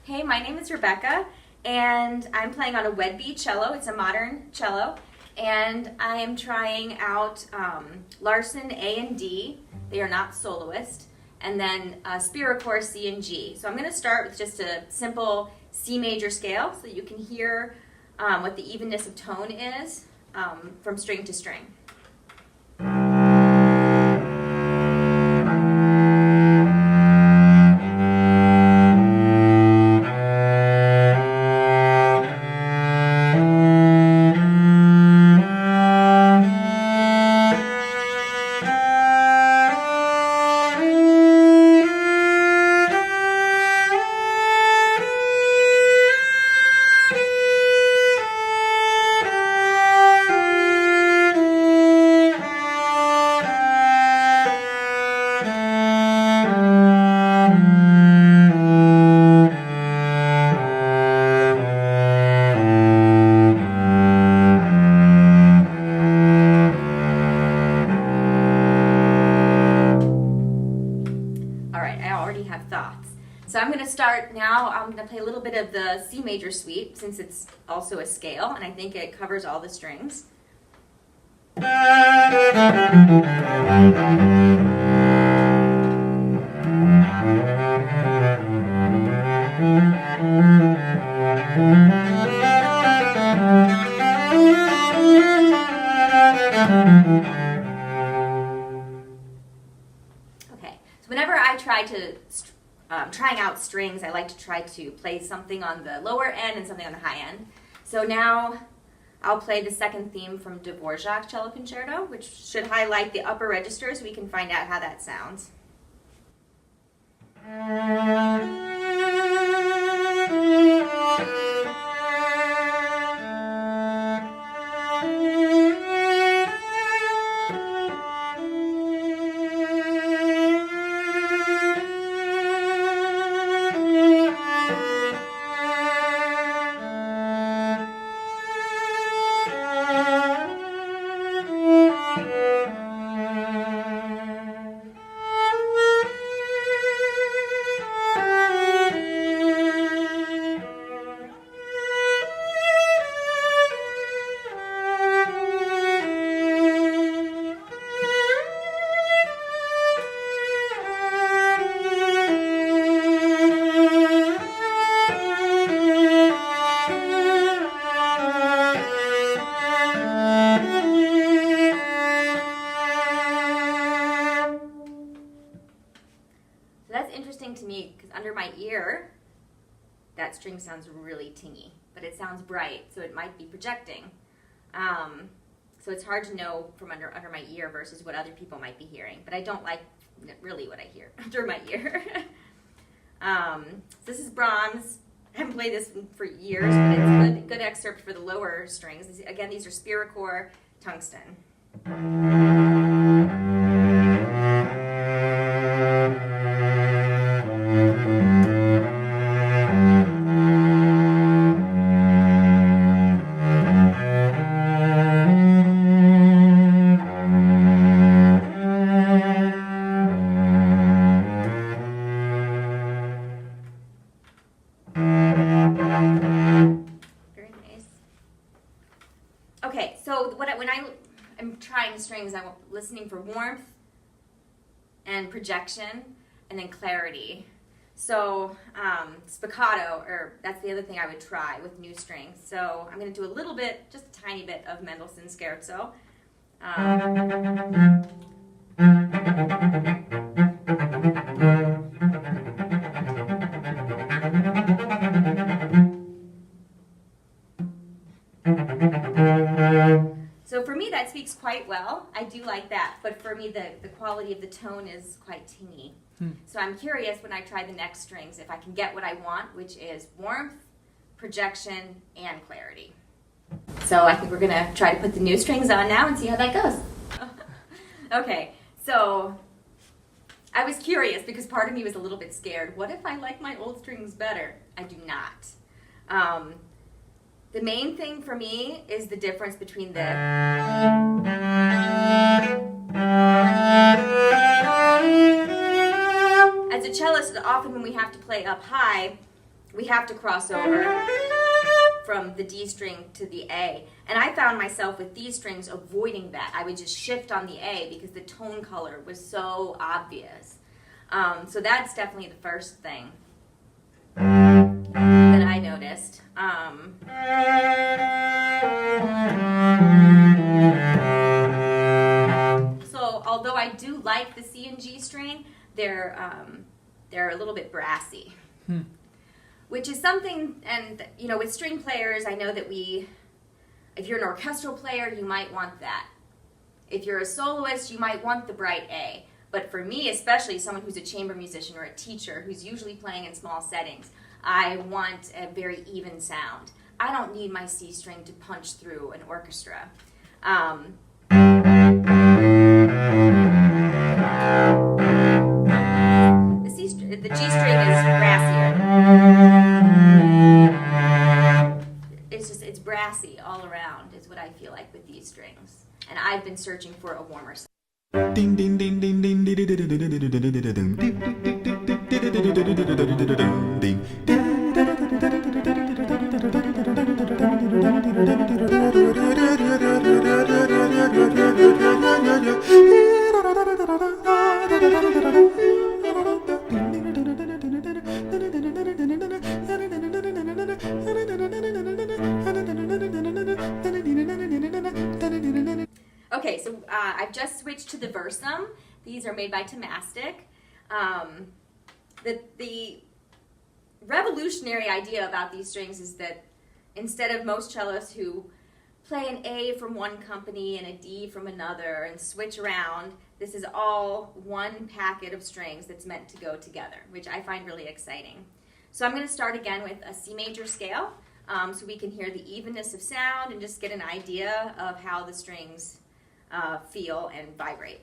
Hey, my name is Rebecca, and I'm playing on a Wedby cello. It's a modern cello, and I am trying out Larson A and D. They are not soloist, and then Spirocores C and G. So I'm going to start with just a simple C major scale so that you can hear what the evenness of tone is from string to string. So I'm going to start now. I'm going to play a little bit of the C major suite since it's also a scale, and I think it covers all the strings. Okay, so whenever I trying out strings, I like to try to play something on the lower end and something on the high end. So now I'll play the second theme from Dvorak's Cello Concerto, which should highlight the upper register so we can find out how that sounds. Interesting to me because under my ear that string sounds really tingy, but it sounds bright, so it might be projecting. So it's hard to know from under my ear versus what other people might be hearing, but I don't like really what I hear under my ear. So this is Brahms. I haven't played this for years, but it's a good excerpt for the lower strings. Again, these are Spirocores tungsten. Okay, so when I'm trying strings, I'm listening for warmth and projection and then clarity. So spiccato, or that's the other thing I would try with new strings. So I'm going to do a little bit, just a tiny bit of Mendelssohn's Scherzo. So for me, that speaks quite well. I do like that. But for me, the quality of the tone is quite tingy. So I'm curious when I try the next strings if I can get what I want, which is warmth, projection, and clarity. So I think we're going to try to put the new strings on now and see how that goes. Okay, so I was curious because part of me was a little bit scared. What if I like my old strings better? I do not. The main thing for me is the difference between the as a cellist, often when we have to play up high, we have to cross over from the D string to the A. And I found myself with these strings avoiding that. I would just shift on the A because the tone color was so obvious. So that's definitely the first thing that I noticed. So although I do like the C and G string, they're a little bit brassy. Which is something, and you know, with string players, I know that if you're an orchestral player, you might want that. If you're a soloist, you might want the bright A. But for me, especially someone who's a chamber musician or a teacher who's usually playing in small settings, I want a very even sound. I don't need my C string to punch through an orchestra. The G string is brassier. It's brassy all around is what I feel like with these strings. And I've been searching for a warmer sound. Ding ding ding ding ding ding ding ding. Okay, so I've just switched to the Versum. These are made by Thomastik. The revolutionary idea about these strings is that instead of most cellists who play an A from one company and a D from another and switch around, this is all one packet of strings that's meant to go together, which I find really exciting. So I'm going to start again with a C major scale so we can hear the evenness of sound and just get an idea of how the strings feel and vibrate.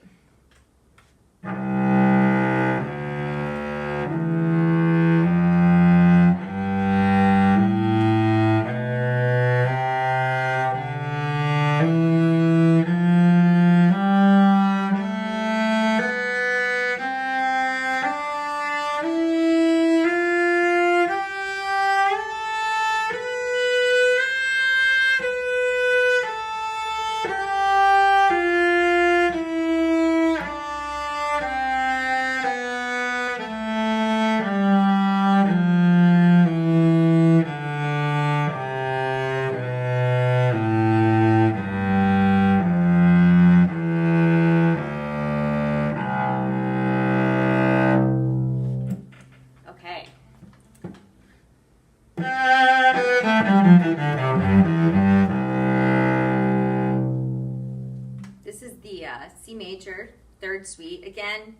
This is the C major third suite. Again,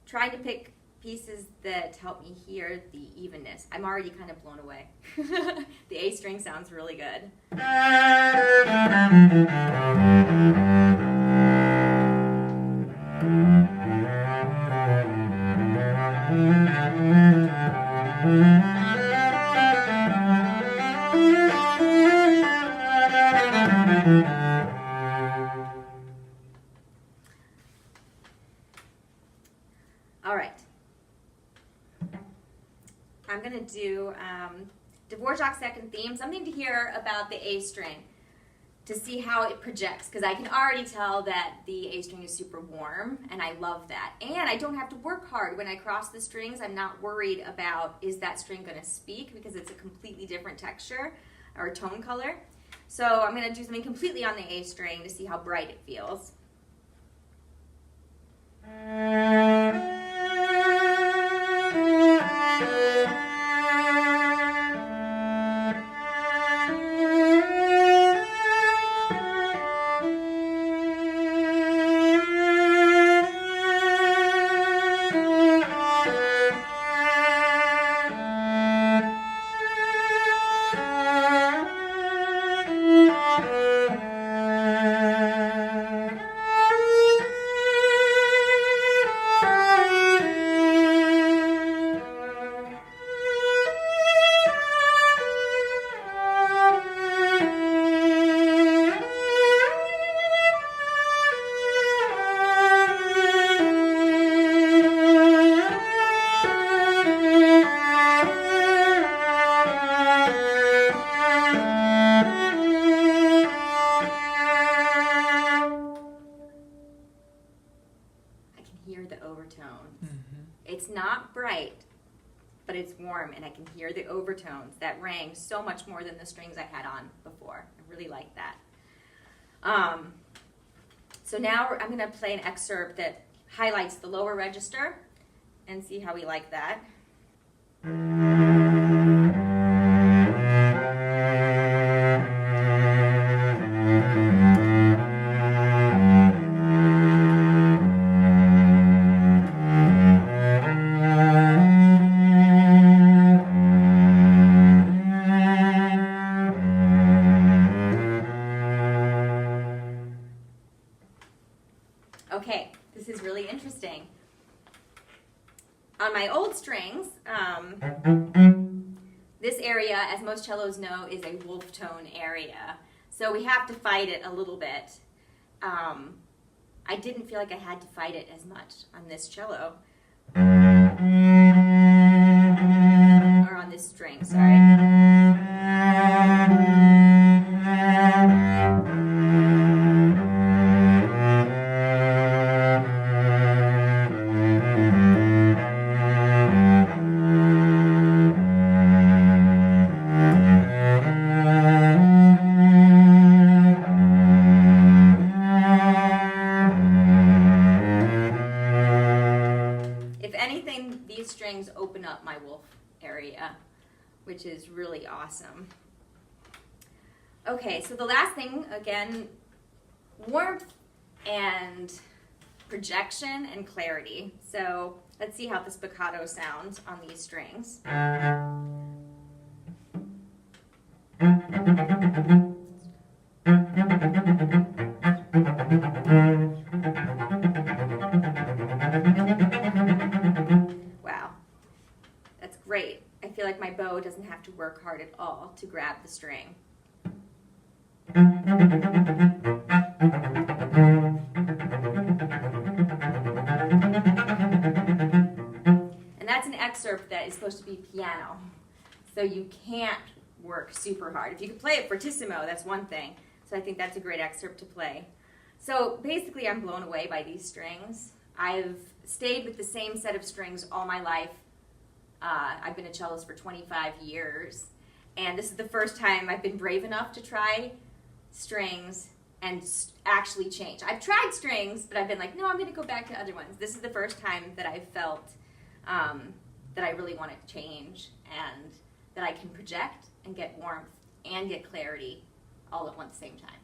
trying to pick pieces that help me hear the evenness. I'm already kind of blown away. The A string sounds really good. All right. I'm going to do Dvorak's second theme, something to hear about the A string, to see how it projects, because I can already tell that the A string is super warm, and I love that. And I don't have to work hard. When I cross the strings, I'm not worried about, is that string going to speak, because it's a completely different texture or tone color. So I'm going to do something completely on the A string to see how bright it feels. overtones. Mm-hmm. It's not bright, but it's warm, and I can hear the overtones that rang so much more than the strings I had on before. I really like that. So now I'm going to play an excerpt that highlights the lower register and see how we like that. Okay, this is really interesting. On my old strings, this area, as most cellos know, is a wolf tone area. So we have to fight it a little bit. I didn't feel like I had to fight it as much on this cello. Or on this string, sorry. These strings open up my wolf area, which is really awesome. Okay, so the last thing, again, warmth and projection and clarity. So let's see how the spiccato sounds on these strings. Wow, that's great. I feel like my bow doesn't have to work hard at all to grab the string. And that's an excerpt that is supposed to be piano. So you can't work super hard. If you could play it fortissimo, that's one thing. So I think that's a great excerpt to play. So basically I'm blown away by these strings. I've stayed with the same set of strings all my life. I've been a cellist for 25 years. And this is the first time I've been brave enough to try strings and actually change. I've tried strings, but I've been like, no, I'm going to go back to other ones. This is the first time that I've felt that I really want to change and that I can project and get warmth and get clarity all at one same time.